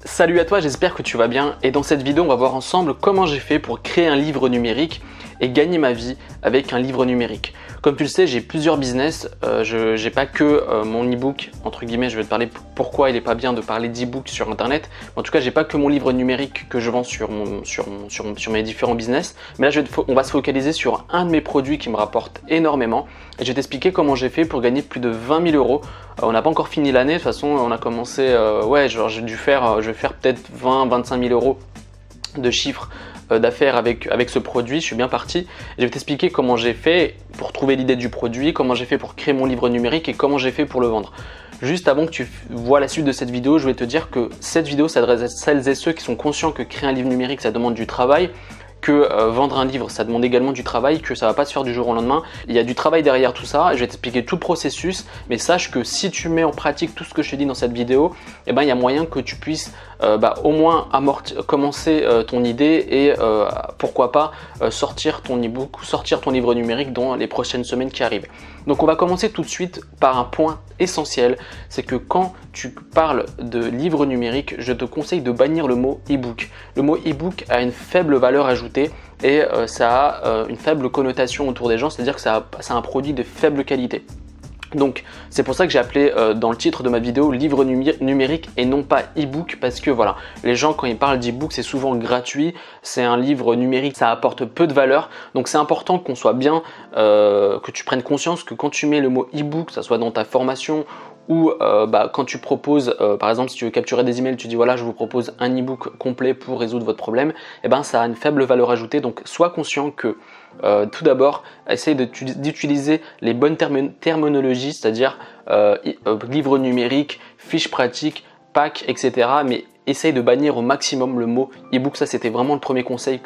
Salut à toi, j'espère que tu vas bien et dans cette vidéo on va voir ensemble comment j'ai fait pour créer un livre numérique et gagner ma vie avec un livre numérique. Comme tu le sais, j'ai plusieurs business, je n'ai pas que mon e-book, entre guillemets, je vais te parler pourquoi il n'est pas bien de parler d'e-book sur internet. En tout cas, j'ai pas que mon livre numérique que je vends sur mes différents business, mais là on va se focaliser sur un de mes produits qui me rapporte énormément et je vais t'expliquer comment j'ai fait pour gagner plus de 20 000 euros. On n'a pas encore fini l'année, de toute façon on a commencé, je vais faire peut-être 20-25 000 euros de chiffre d'affaires avec ce produit. Je suis bien parti et je vais t'expliquer comment j'ai fait pour trouver l'idée du produit, comment j'ai fait pour créer mon livre numérique et comment j'ai fait pour le vendre. Juste avant que tu vois la suite de cette vidéo, je voulais te dire que cette vidéo s'adresse à celles et ceux qui sont conscients que créer un livre numérique ça demande du travail, que vendre un livre ça demande également du travail, que ça va pas se faire du jour au lendemain. Il y a du travail derrière tout ça, je vais t'expliquer tout le processus, mais sache que si tu mets en pratique tout ce que je te dis dans cette vidéo, eh ben, il y a moyen que tu puisses au moins commencer ton idée et pourquoi pas sortir ton e-book, sortir ton livre numérique dans les prochaines semaines qui arrivent. Donc on va commencer tout de suite par un point essentiel, c'est que quand tu parles de livre numérique, je te conseille de bannir le mot e-book. Le mot e-book a une faible valeur ajoutée et ça a une faible connotation autour des gens, c'est-à-dire que c'est un produit de faible qualité. Donc c'est pour ça que j'ai appelé dans le titre de ma vidéo livre numérique et non pas e-book, parce que voilà, les gens quand ils parlent d'e-book c'est souvent gratuit, c'est un livre numérique, ça apporte peu de valeur, donc c'est important qu'on soit bien, que tu prennes conscience que quand tu mets le mot e-book, que ça soit dans ta formation ou quand tu proposes, par exemple si tu veux capturer des emails, tu dis voilà je vous propose un e-book complet pour résoudre votre problème, et ben ça a une faible valeur ajoutée, donc sois conscient que tout d'abord essaye d'utiliser les bonnes terminologies, c'est-à-dire livre numérique, fiche pratique, pack, etc. mais essaye de bannir au maximum le mot e-book. Ça c'était vraiment le premier conseil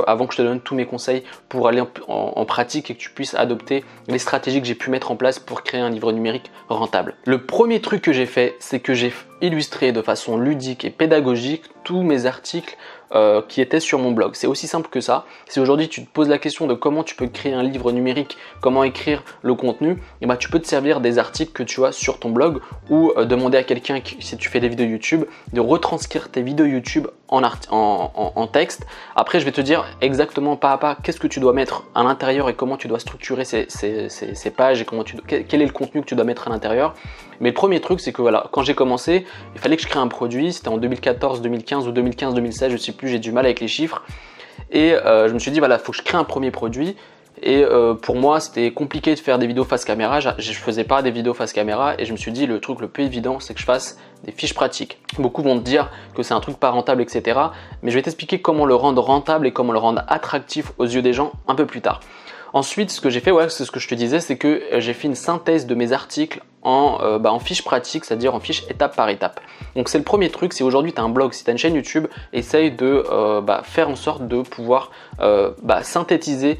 avant que je te donne tous mes conseils pour aller en pratique et que tu puisses adopter les stratégies que j'ai pu mettre en place pour créer un livre numérique rentable. Le premier truc que j'ai fait, c'est que j'ai illustré de façon ludique et pédagogique tous mes articles qui étaient sur mon blog. C'est aussi simple que ça. Si aujourd'hui tu te poses la question de comment tu peux créer un livre numérique, comment écrire le contenu, et ben tu peux te servir des articles que tu as sur ton blog ou demander à quelqu'un, si tu fais des vidéos YouTube, de retranscrire tes vidéos YouTube en texte. Après je vais te dire exactement pas à pas qu'est-ce que tu dois mettre à l'intérieur et comment tu dois structurer ces pages et quel est le contenu que tu dois mettre à l'intérieur. Mais le premier truc c'est que voilà, quand j'ai commencé, il fallait que je crée un produit, c'était en 2014, 2015 ou 2015-2016, je sais plus, j'ai du mal avec les chiffres. Et je me suis dit voilà, il faut que je crée un premier produit. Et pour moi c'était compliqué de faire des vidéos face caméra, je faisais pas des vidéos face caméra et je me suis dit le truc le plus évident c'est que je fasse des fiches pratiques. Beaucoup vont te dire que c'est un truc pas rentable, etc. mais je vais t'expliquer comment le rendre rentable et comment le rendre attractif aux yeux des gens un peu plus tard. Ensuite, ce que j'ai fait, c'est ce que je te disais, c'est que j'ai fait une synthèse de mes articles en fiche pratique, c'est-à-dire en fiche étape par étape. Donc c'est le premier truc, si aujourd'hui tu as un blog, si tu as une chaîne YouTube, essaye de faire en sorte de pouvoir synthétiser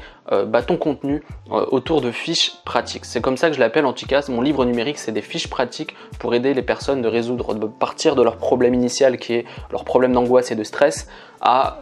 ton contenu autour de fiches pratiques. C'est comme ça que je l'appelle en tout cas, mon livre numérique, c'est des fiches pratiques pour aider les personnes de partir de leur problème initial qui est leur problème d'angoisse et de stress à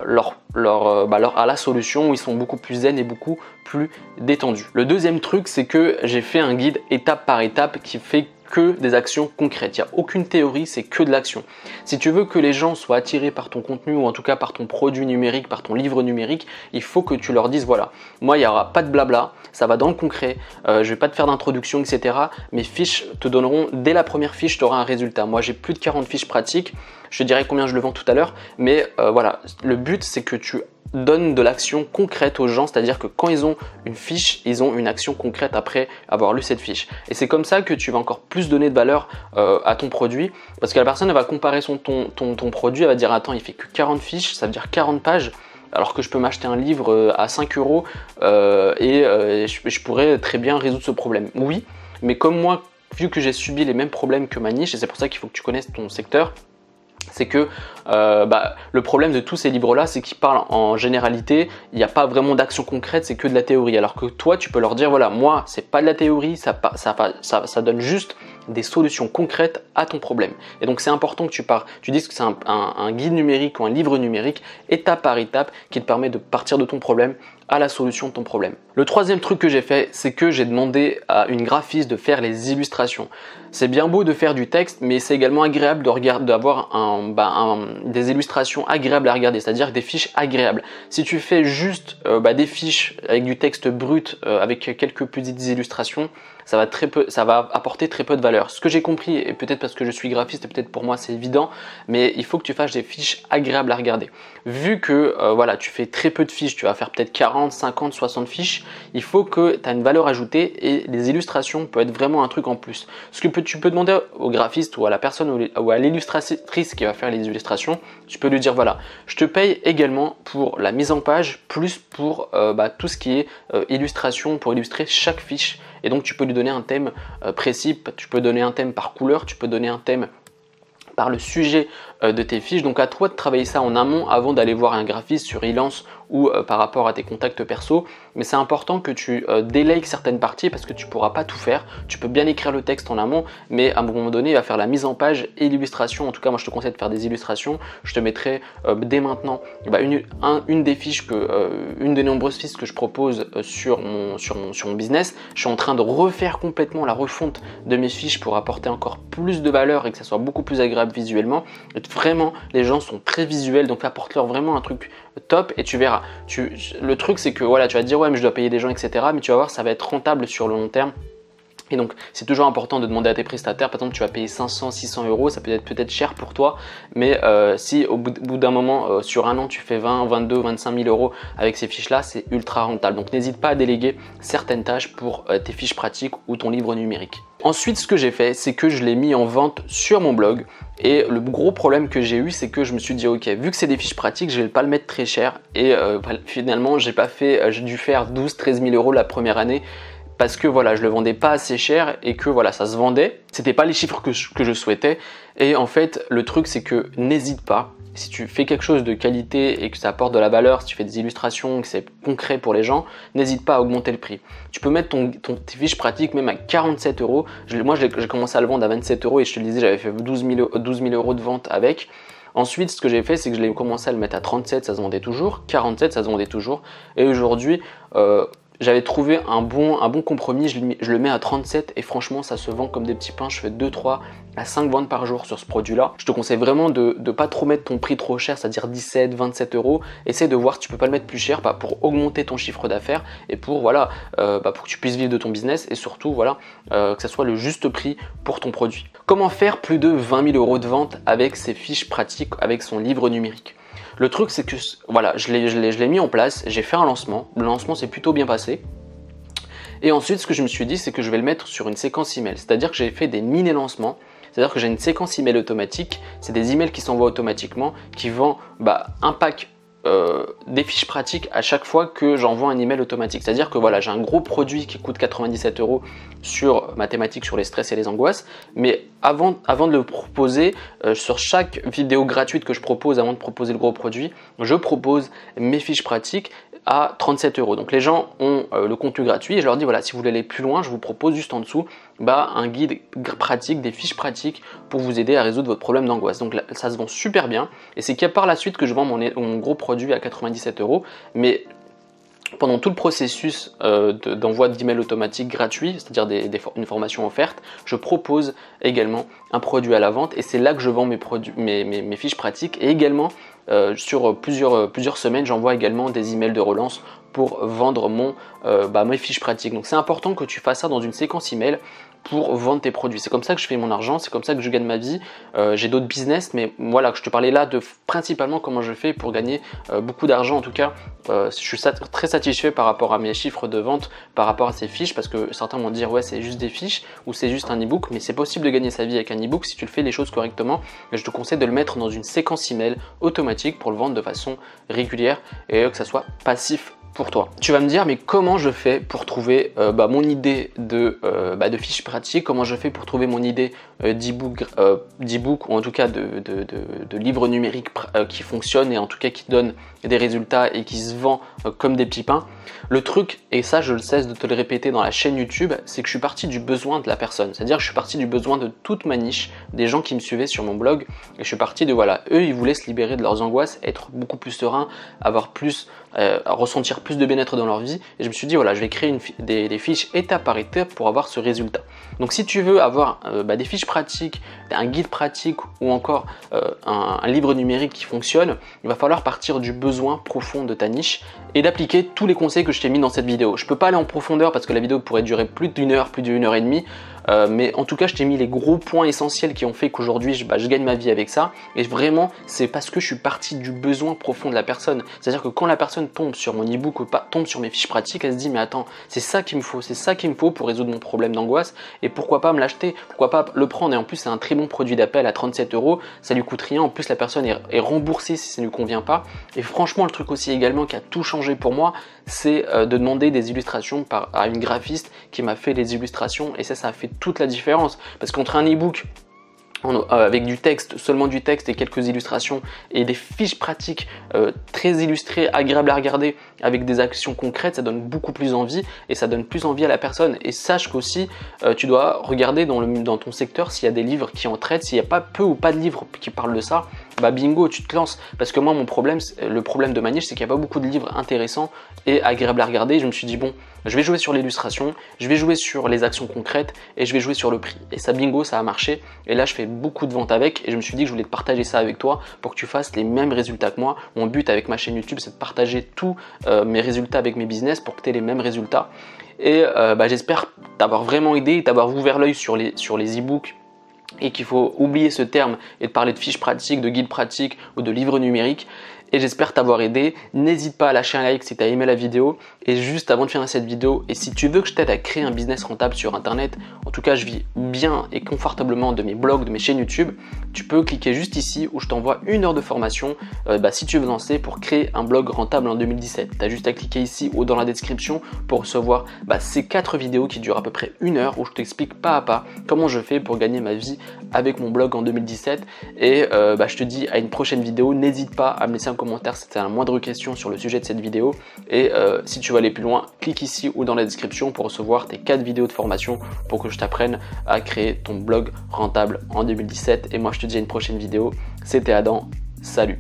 la solution où ils sont beaucoup plus zen et beaucoup plus détendus. Le deuxième truc, c'est que j'ai fait un guide étape par étape qui fait que des actions concrètes. Il n'y a aucune théorie, c'est que de l'action. Si tu veux que les gens soient attirés par ton contenu ou en tout cas par ton produit numérique, par ton livre numérique, il faut que tu leur dises voilà, moi il n'y aura pas de blabla, ça va dans le concret, je vais pas te faire d'introduction, etc. Mes fiches te donneront, dès la première fiche, tu auras un résultat. Moi j'ai plus de 40 fiches pratiques, je te dirai combien je le vends tout à l'heure, mais voilà, le but c'est que tu donne de l'action concrète aux gens, c'est-à-dire que quand ils ont une fiche, ils ont une action concrète après avoir lu cette fiche. Et c'est comme ça que tu vas encore plus donner de valeur à ton produit, parce que la personne elle va comparer ton produit, elle va dire attends, il fait que 40 fiches, ça veut dire 40 pages, alors que je peux m'acheter un livre à 5 euros et je pourrais très bien résoudre ce problème. Oui, mais comme moi, vu que j'ai subi les mêmes problèmes que ma niche, et c'est pour ça qu'il faut que tu connaisses ton secteur, c'est que le problème de tous ces livres-là, c'est qu'ils parlent en généralité, il n'y a pas vraiment d'action concrète, c'est que de la théorie. Alors que toi, tu peux leur dire, voilà, moi, c'est pas de la théorie, ça donne juste des solutions concrètes à ton problème. Et donc, c'est important que tu dises que c'est un guide numérique ou un livre numérique, étape par étape, qui te permet de partir de ton problème à la solution de ton problème. Le troisième truc que j'ai fait, c'est que j'ai demandé à une graphiste de faire les illustrations. C'est bien beau de faire du texte, mais c'est également agréable d'avoir des illustrations agréables à regarder, c'est-à-dire des fiches agréables. Si tu fais juste des fiches avec du texte brut, avec quelques petites illustrations, ça va apporter très peu de valeur. Ce que j'ai compris, et peut-être parce que je suis graphiste et peut-être pour moi c'est évident, mais il faut que tu fasses des fiches agréables à regarder. Vu que tu fais très peu de fiches, tu vas faire peut-être 40, 50, 60 fiches, il faut que tu aies une valeur ajoutée et les illustrations peuvent être vraiment un truc en plus. Ce que tu peux demander au graphiste ou à la personne ou à l'illustratrice qui va faire les illustrations, tu peux lui dire voilà, je te paye également pour la mise en page plus pour tout ce qui est illustration pour illustrer chaque fiche. Et donc tu peux lui donner un thème précis, tu peux donner un thème par couleur, tu peux donner un thème par le sujet de tes fiches. Donc à toi de travailler ça en amont avant d'aller voir un graphiste sur Elance ou par rapport à tes contacts perso. Mais c'est important que tu délègues certaines parties parce que tu ne pourras pas tout faire. Tu peux bien écrire le texte en amont, mais à un moment donné, il va faire la mise en page et l'illustration. En tout cas, moi je te conseille de faire des illustrations. Je te mettrai dès maintenant une des fiches, une des nombreuses fiches que je propose sur mon business. Je suis en train de refaire complètement la refonte de mes fiches pour apporter encore plus de valeur et que ça soit beaucoup plus agréable visuellement. Et vraiment, les gens sont très visuels, donc apporte-leur vraiment un truc top et tu verras. Le truc, c'est que voilà, tu vas te dire ouais, mais je dois payer des gens, etc. Mais tu vas voir, ça va être rentable sur le long terme. Et donc, c'est toujours important de demander à tes prestataires. Par exemple, tu vas payer 500, 600 euros, ça peut être cher pour toi. Mais si au bout d'un moment, sur un an, tu fais 20, 22, 25 000 euros avec ces fiches-là, c'est ultra rentable. Donc, n'hésite pas à déléguer certaines tâches pour tes fiches pratiques ou ton livre numérique. Ensuite, ce que j'ai fait, c'est que je l'ai mis en vente sur mon blog. Et le gros problème que j'ai eu, c'est que je me suis dit, ok, vu que c'est des fiches pratiques, je vais pas le mettre très cher. Et finalement, j'ai dû faire 12, 13 000 euros la première année. Parce que voilà, je le vendais pas assez cher et que voilà, ça se vendait. C'était pas les chiffres que je souhaitais. Et en fait, le truc, c'est que n'hésite pas. Si tu fais quelque chose de qualité et que ça apporte de la valeur, si tu fais des illustrations, que c'est concret pour les gens, n'hésite pas à augmenter le prix. Tu peux mettre tes fiches pratiques même à 47 euros. Moi, j'ai commencé à le vendre à 27 euros et je te le disais, j'avais fait 12 000 euros de vente avec. Ensuite, ce que j'ai fait, c'est que je l'ai commencé à le mettre à 37, ça se vendait toujours. 47, ça se vendait toujours. Et aujourd'hui, j'avais trouvé un bon compromis, je le mets à 37 et franchement ça se vend comme des petits pains. Je fais 2, 3 à 5 ventes par jour sur ce produit là. Je te conseille vraiment de ne pas trop mettre ton prix trop cher, c'est-à-dire 17, 27 euros. Essaye de voir si tu peux pas le mettre plus cher pour augmenter ton chiffre d'affaires et pour pour que tu puisses vivre de ton business et surtout que ça soit le juste prix pour ton produit. Comment faire plus de 20 000 euros de vente avec ses fiches pratiques, avec son livre numérique? Le truc, c'est que voilà, je l'ai mis en place, j'ai fait un lancement. Le lancement s'est plutôt bien passé. Et ensuite, ce que je me suis dit, c'est que je vais le mettre sur une séquence email. C'est-à-dire que j'ai fait des mini-lancements. C'est-à-dire que j'ai une séquence email automatique. C'est des emails qui s'envoient automatiquement, qui vendent un pack des fiches pratiques à chaque fois que j'envoie un email automatique. C'est-à-dire que voilà, j'ai un gros produit qui coûte 97 euros sur ma thématique sur les stress et les angoisses, mais avant de le proposer, sur chaque vidéo gratuite que je propose, avant de proposer le gros produit, je propose mes fiches pratiques à 37 euros. Donc les gens ont le contenu gratuit et je leur dis voilà, si vous voulez aller plus loin, je vous propose juste en dessous un guide pratique, des fiches pratiques pour vous aider à résoudre votre problème d'angoisse. Donc là, ça se vend super bien et c'est qu'à par la suite que je vends mon gros produit à 97 euros. Mais pendant tout le processus d'envoi d'email automatique gratuit, c'est-à-dire une formation offerte, je propose également un produit à la vente et c'est là que je vends mes fiches pratiques. Et également, sur plusieurs semaines, j'envoie également des emails de relance pour vendre mes fiches pratiques. Donc c'est important que tu fasses ça dans une séquence email pour vendre tes produits. C'est comme ça que je fais mon argent, c'est comme ça que je gagne ma vie. J'ai d'autres business, mais voilà, je te parlais là de principalement comment je fais pour gagner beaucoup d'argent. En tout cas, je suis très satisfait par rapport à mes chiffres de vente, par rapport à ces fiches, parce que certains vont dire ouais, c'est juste des fiches ou c'est juste un e-book, mais c'est possible de gagner sa vie avec un e-book si tu le fais les choses correctement. Et je te conseille de le mettre dans une séquence email automatique pour le vendre de façon régulière et que ça soit passif pour toi. Tu vas me dire mais comment je fais pour trouver mon idée de fiche pratique, comment je fais pour trouver mon idée d'e-book ou en tout cas de livre numérique qui fonctionne et en tout cas qui donne des résultats et qui se vend comme des petits pains. Le truc, et ça je le cesse de te le répéter dans la chaîne YouTube, c'est que je suis parti du besoin de la personne. C'est-à-dire que je suis parti du besoin de toute ma niche, des gens qui me suivaient sur mon blog et je suis parti de voilà, eux ils voulaient se libérer de leurs angoisses, être beaucoup plus sereins, avoir plus ressentir plus de bien-être dans leur vie. Et je me suis dit, voilà, je vais créer des fiches étape par étape pour avoir ce résultat. Donc si tu veux avoir des fiches pratiques, un guide pratique ou encore un livre numérique qui fonctionne, il va falloir partir du besoin profond de ta niche et d'appliquer tous les conseils que je t'ai mis dans cette vidéo. Je ne peux pas aller en profondeur parce que la vidéo pourrait durer plus d'une heure, plus d'une heure et demie. Mais en tout cas, je t'ai mis les gros points essentiels qui ont fait qu'aujourd'hui, je gagne ma vie avec ça. Et vraiment, c'est parce que je suis parti du besoin profond de la personne. C'est-à-dire que quand la personne tombe sur mon e-book ou tombe sur mes fiches pratiques, elle se dit mais attends, c'est ça qu'il me faut, c'est ça qu'il me faut pour résoudre mon problème d'angoisse. Et pourquoi pas me l'acheter, pourquoi pas le prendre. Et en plus, c'est un très bon produit d'appel à 37 €. Ça lui coûte rien. En plus, la personne est remboursée si ça ne lui convient pas. Et franchement, le truc aussi également qui a tout changé pour moi, c'est de demander des illustrations à une graphiste qui m'a fait les illustrations. Et ça a fait toute la différence, parce qu'entre un e-book avec du texte, seulement du texte et quelques illustrations et des fiches pratiques très illustrées, agréables à regarder avec des actions concrètes, ça donne beaucoup plus envie et ça donne plus envie à la personne. Et sache qu'aussi tu dois regarder dans ton secteur s'il y a des livres qui en traitent. S'il n'y a pas peu ou pas de livres qui parlent de ça, bah bingo, tu te lances. Parce que moi, le problème de ma niche, c'est qu'il n'y a pas beaucoup de livres intéressants et agréables à regarder. Je me suis dit bon, je vais jouer sur l'illustration, je vais jouer sur les actions concrètes et je vais jouer sur le prix. Et ça, bingo, ça a marché. Et là, je fais beaucoup de ventes avec et je me suis dit que je voulais te partager ça avec toi pour que tu fasses les mêmes résultats que moi. Mon but avec ma chaîne YouTube, c'est de partager tous mes résultats avec mes business pour que tu aies les mêmes résultats. Et j'espère t'avoir vraiment aidé, t'avoir ouvert l'œil sur les e-books et qu'il faut oublier ce terme et de parler de fiches pratiques, de guides pratiques ou de livres numériques. Et j'espère t'avoir aidé. N'hésite pas à lâcher un like si tu as aimé la vidéo. Et juste avant de finir cette vidéo, et si tu veux que je t'aide à créer un business rentable sur internet, en tout cas je vis bien et confortablement de mes blogs, de mes chaînes YouTube, tu peux cliquer juste ici où je t'envoie 1 heure de formation si tu veux lancer pour créer un blog rentable en 2017. Tu as juste à cliquer ici ou dans la description pour recevoir ces 4 vidéos qui durent à peu près 1 heure où je t'explique pas à pas comment je fais pour gagner ma vie avec mon blog en 2017. Et je te dis à une prochaine vidéo. N'hésite pas à me laisser un commentaire si tu as la moindre question sur le sujet de cette vidéo. Et si tu veux aller plus loin, clique ici ou dans la description pour recevoir tes 4 vidéos de formation pour que je t'apprenne à créer ton blog rentable en 2017. Et moi je te dis à une prochaine vidéo. C'était Adam, salut.